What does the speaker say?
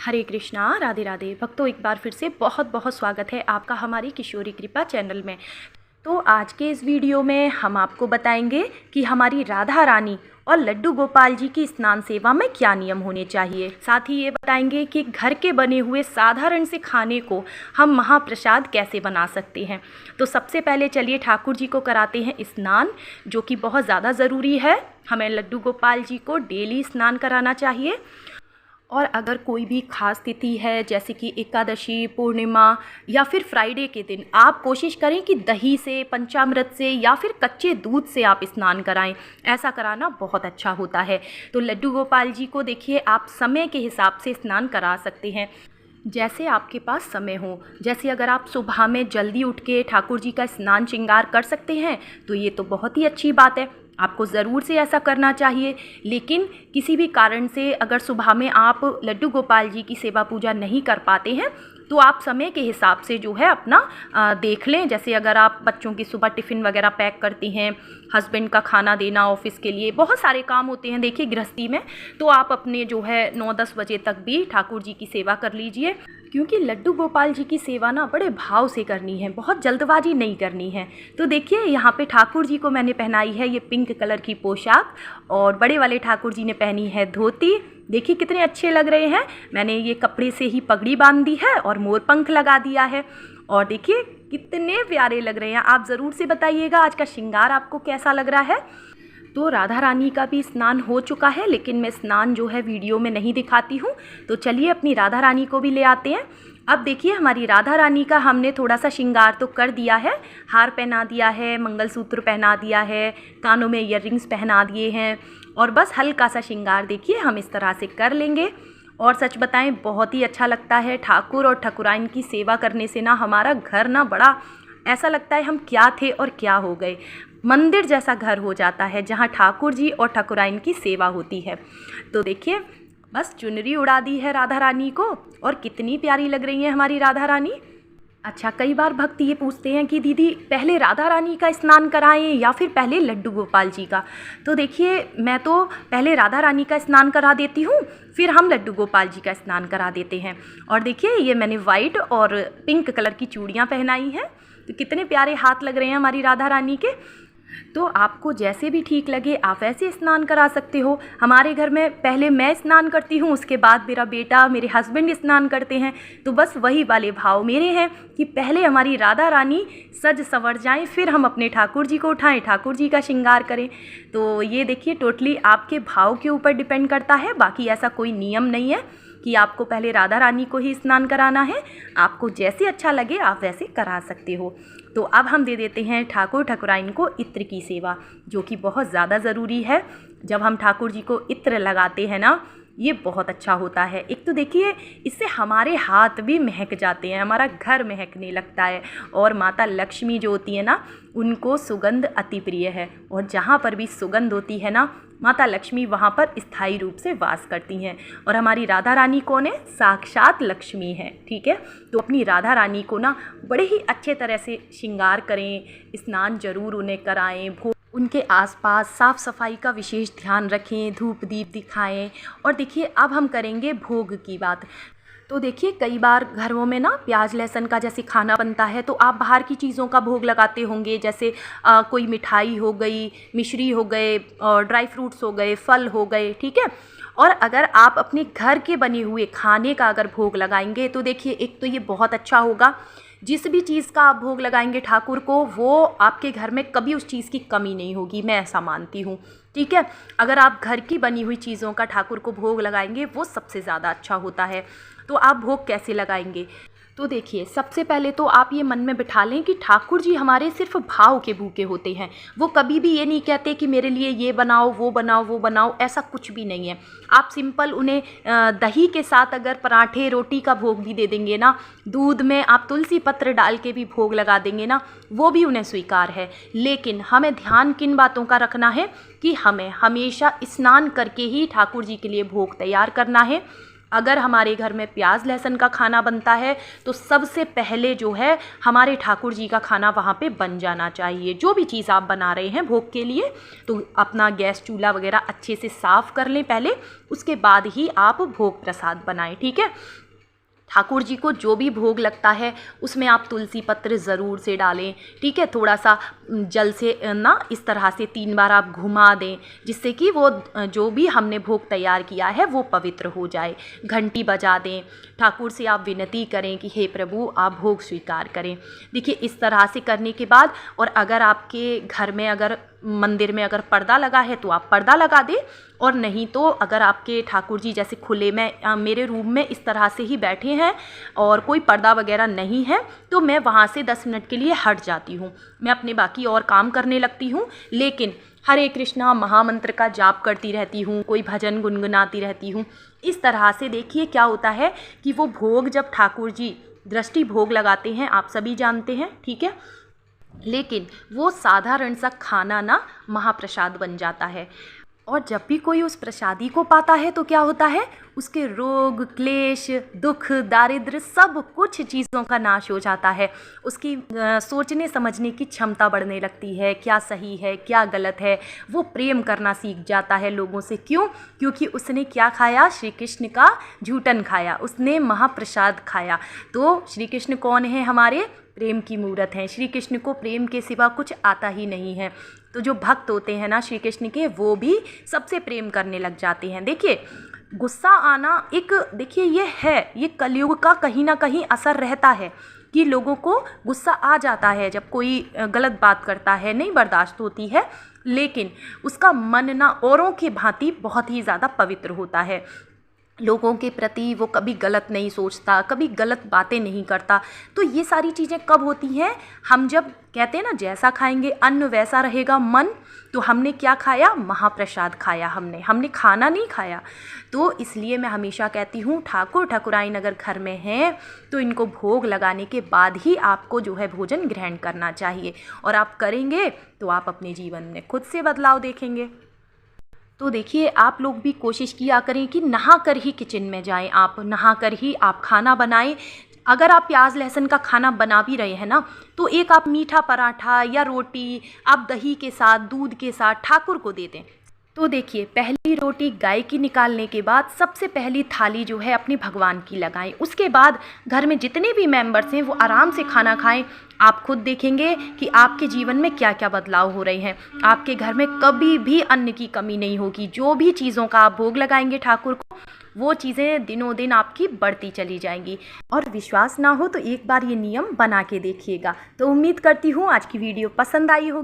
हरे कृष्णा, राधे राधे। भक्तों, एक बार फिर से बहुत बहुत स्वागत है आपका हमारी किशोरी कृपा चैनल में। तो आज के इस वीडियो में हम आपको बताएंगे कि हमारी राधा रानी और लड्डू गोपाल जी की स्नान सेवा में क्या नियम होने चाहिए। साथ ही ये बताएंगे कि घर के बने हुए साधारण से खाने को हम महाप्रसाद कैसे बना सकते हैं। तो सबसे पहले चलिए ठाकुर जी को कराते हैं स्नान, जो कि बहुत ज़्यादा ज़रूरी है। हमें लड्डू गोपाल जी को डेली स्नान कराना चाहिए। और अगर कोई भी खास तिथि है, जैसे कि एकादशी, पूर्णिमा या फिर फ्राइडे के दिन, आप कोशिश करें कि दही से, पंचामृत से या फिर कच्चे दूध से आप स्नान कराएं। ऐसा कराना बहुत अच्छा होता है। तो लड्डू गोपाल जी को देखिए, आप समय के हिसाब से स्नान करा सकते हैं, जैसे आपके पास समय हो। जैसे अगर आप सुबह में जल्दी उठ के ठाकुर जी का स्नान श्रृंगार कर सकते हैं तो ये तो बहुत ही अच्छी बात है, आपको ज़रूर से ऐसा करना चाहिए। लेकिन किसी भी कारण से अगर सुबह में आप लड्डू गोपाल जी की सेवा पूजा नहीं कर पाते हैं तो आप समय के हिसाब से जो है अपना देख लें। जैसे अगर आप बच्चों की सुबह टिफ़िन वगैरह पैक करती हैं, हस्बैंड का खाना देना ऑफिस के लिए, बहुत सारे काम होते हैं देखिए गृहस्थी में, तो आप अपने जो है 9-10 बजे तक भी ठाकुर जी की सेवा कर लीजिए। क्योंकि लड्डू गोपाल जी की सेवा ना बड़े भाव से करनी है, बहुत जल्दबाजी नहीं करनी है। तो देखिए यहाँ पे ठाकुर जी को मैंने पहनाई है ये पिंक कलर की पोशाक, और बड़े वाले ठाकुर जी ने पहनी है धोती। देखिए कितने अच्छे लग रहे हैं। मैंने ये कपड़े से ही पगड़ी बांध दी है और मोर पंख लगा दिया है, और देखिए कितने प्यारे लग रहे हैं। आप ज़रूर से बताइएगा आज का श्रृंगार आपको कैसा लग रहा है। तो राधा रानी का भी स्नान हो चुका है, लेकिन मैं स्नान जो है वीडियो में नहीं दिखाती हूँ। तो चलिए अपनी राधा रानी को भी ले आते हैं। अब देखिए हमारी राधा रानी का हमने थोड़ा सा श्रृंगार तो कर दिया है, हार पहना दिया है, मंगलसूत्र पहना दिया है, कानों में ईयररिंग्स पहना दिए हैं, और बस हल्का सा श्रृंगार देखिए हम इस तरह से कर लेंगे। और सच बताएं बहुत ही अच्छा लगता है ठाकुर और ठाकुराइन की सेवा करने से ना हमारा घर ना बड़ा ऐसा लगता है हम क्या थे और क्या हो गए, मंदिर जैसा घर हो जाता है जहाँ ठाकुर जी और ठाकुराइन की सेवा होती है। तो देखिए बस चुनरी उड़ा दी है राधा रानी को, और कितनी प्यारी लग रही है हमारी राधा रानी। अच्छा, कई बार भक्त ये पूछते हैं कि दीदी पहले राधा रानी का स्नान कराएं या फिर पहले लड्डू गोपाल जी का। तो देखिए मैं तो पहले राधा रानी का स्नान करा देती हूँ, फिर हम लड्डू गोपाल जी का स्नान करा देते हैं। और देखिए ये मैंने वाइट और पिंक कलर की चूड़ियाँ पहनाई हैं, तो कितने प्यारे हाथ लग रहे हैं हमारी राधा रानी के। तो आपको जैसे भी ठीक लगे आप ऐसे स्नान करा सकते हो। हमारे घर में पहले मैं स्नान करती हूँ, उसके बाद मेरा बेटा, मेरे हस्बैंड स्नान करते हैं। तो बस वही वाले भाव मेरे हैं कि पहले हमारी राधा रानी सज संवर जाएं, फिर हम अपने ठाकुर जी को उठाएं, ठाकुर जी का श्रृंगार करें। तो ये देखिए टोटली आपके भाव के ऊपर डिपेंड करता है, बाकी ऐसा कोई नियम नहीं है कि आपको पहले राधा रानी को ही स्नान कराना है। आपको जैसे अच्छा लगे आप वैसे करा सकते हो। तो अब हम दे देते हैं ठाकुर ठाकुराइन को इत्र की सेवा, जो कि बहुत ज़्यादा ज़रूरी है। जब हम ठाकुर जी को इत्र लगाते हैं ना, ये बहुत अच्छा होता है। एक तो देखिए इससे हमारे हाथ भी महक जाते हैं, हमारा घर महकने लगता है। और माता लक्ष्मी जो होती है ना, उनको सुगंध अति प्रिय है, और जहाँ पर भी सुगंध होती है ना, माता लक्ष्मी वहाँ पर स्थायी रूप से वास करती हैं। और हमारी राधा रानी कौन है? साक्षात लक्ष्मी है, ठीक है। तो अपनी राधा रानी को ना बड़े ही अच्छे तरह से श्रृंगार करें, स्नान जरूर उन्हें कराएं, उनके आसपास साफ़ सफाई का विशेष ध्यान रखें, धूप दीप दिखाएं। और देखिए अब हम करेंगे भोग की बात। तो देखिए कई बार घरों में ना प्याज लहसुन का जैसे खाना बनता है, तो आप बाहर की चीज़ों का भोग लगाते होंगे, जैसे कोई मिठाई हो गई, मिश्री हो गए, और ड्राई फ्रूट्स हो गए, फल हो गए, ठीक है। और अगर आप अपने घर के बने हुए खाने का अगर भोग लगाएंगे तो देखिए एक तो ये बहुत अच्छा होगा। जिस भी चीज़ का आप भोग लगाएंगे ठाकुर को, वो आपके घर में कभी उस चीज़ की कमी नहीं होगी, मैं ऐसा मानती हूँ, ठीक है। अगर आप घर की बनी हुई चीज़ों का ठाकुर को भोग लगाएंगे वो सबसे ज़्यादा अच्छा होता है। तो आप भोग कैसे लगाएंगे? तो देखिए सबसे पहले तो आप ये मन में बिठा लें कि ठाकुर जी हमारे सिर्फ भाव के भूखे होते हैं। वो कभी भी ये नहीं कहते कि मेरे लिए ये बनाओ, वो बनाओ, वो बनाओ, ऐसा कुछ भी नहीं है। आप सिंपल उन्हें दही के साथ अगर पराठे रोटी का भोग भी दे देंगे ना, दूध में आप तुलसी पत्र डाल के भी भोग लगा देंगे ना, वो भी उन्हें स्वीकार है। लेकिन हमें ध्यान किन बातों का रखना है कि हमें हमेशा स्नान करके ही ठाकुर जी के लिए भोग तैयार करना है। अगर हमारे घर में प्याज लहसुन का खाना बनता है तो सबसे पहले जो है हमारे ठाकुर जी का खाना वहाँ पे बन जाना चाहिए। जो भी चीज़ आप बना रहे हैं भोग के लिए, तो अपना गैस चूल्हा वगैरह अच्छे से साफ़ कर लें पहले, उसके बाद ही आप भोग प्रसाद बनाएं। ठीक है। ठाकुर जी को जो भी भोग लगता है उसमें आप तुलसी पत्र ज़रूर से डालें। ठीक है। थोड़ा सा जल से ना इस तरह से 3 बार आप घुमा दें, जिससे कि वो जो भी हमने भोग तैयार किया है वो पवित्र हो जाए। घंटी बजा दें, ठाकुर से आप विनती करें कि हे प्रभु आप भोग स्वीकार करें। देखिए इस तरह से करने के बाद, और अगर आपके घर में अगर मंदिर में अगर पर्दा लगा है तो आप पर्दा लगा दें, और नहीं तो अगर आपके ठाकुर जी जैसे खुले में मेरे रूम में इस तरह से ही बैठे हैं और कोई पर्दा वगैरह नहीं है, तो मैं वहाँ से 10 मिनट के लिए हट जाती हूँ, मैं अपने बाकी और काम करने लगती हूँ। लेकिन हरे कृष्णा महामंत्र का जाप करती रहती हूँ, कोई भजन गुनगुनाती रहती हूँ। इस तरह से देखिए क्या होता है कि वो भोग जब ठाकुर जी दृष्टि भोग लगाते हैं, आप सभी जानते हैं। ठीक है। लेकिन वो साधारण सा खाना ना महाप्रसाद बन जाता है, और जब भी कोई उस प्रसादी को पाता है तो क्या होता है, उसके रोग क्लेश दुख दारिद्र्य सब कुछ चीज़ों का नाश हो जाता है। उसकी सोचने समझने की क्षमता बढ़ने लगती है, क्या सही है क्या गलत है, वो प्रेम करना सीख जाता है लोगों से। क्यों? क्योंकि उसने क्या खाया, श्री कृष्ण का झूठन खाया, उसने महाप्रसाद खाया। तो श्री कृष्ण कौन है, हमारे प्रेम की मूरत हैं। श्री कृष्ण को प्रेम के सिवा कुछ आता ही नहीं है। तो जो भक्त होते हैं ना श्री कृष्ण के, वो भी सबसे प्रेम करने लग जाते हैं। देखिए गुस्सा आना एक, देखिए ये कलयुग का कहीं ना कहीं असर रहता है कि लोगों को गुस्सा आ जाता है जब कोई गलत बात करता है, नहीं बर्दाश्त होती है, लेकिन उसका मन ना औरों के भांति बहुत ही ज़्यादा पवित्र होता है। लोगों के प्रति वो कभी गलत नहीं सोचता, कभी गलत बातें नहीं करता। तो ये सारी चीज़ें कब होती हैं, हम जब कहते हैं ना जैसा खाएंगे अन्न वैसा रहेगा मन। तो हमने क्या खाया, महाप्रसाद खाया, हमने खाना नहीं खाया। तो इसलिए मैं हमेशा कहती हूँ ठाकुर ठाकुराइन अगर घर में हैं तो इनको भोग लगाने के बाद ही आपको जो है भोजन ग्रहण करना चाहिए, और आप करेंगे तो आप अपने जीवन में खुद से बदलाव देखेंगे। तो देखिए आप लोग भी कोशिश किया करें कि नहा कर ही किचन में जाएं, आप नहा कर ही आप खाना बनाएं। अगर आप प्याज लहसुन का खाना बना भी रहे हैं ना, तो एक आप मीठा पराठा या रोटी आप दही के साथ दूध के साथ ठाकुर को दे दें। तो देखिए पहली रोटी गाय की निकालने के बाद सबसे पहली थाली जो है अपने भगवान की लगाएं। उसके बाद घर में जितने भी मेंबर्स हैं वो आराम से खाना खाएं। आप खुद देखेंगे कि आपके जीवन में क्या क्या बदलाव हो रहे हैं। आपके घर में कभी भी अन्न की कमी नहीं होगी। जो भी चीज़ों का आप भोग लगाएंगे ठाकुर को, वो चीज़ें दिनों दिन आपकी बढ़ती चली जाएंगी। और विश्वास ना हो तो एक बार ये नियम बना के देखिएगा। तो उम्मीद करती हूँ आज की वीडियो पसंद आई होगी।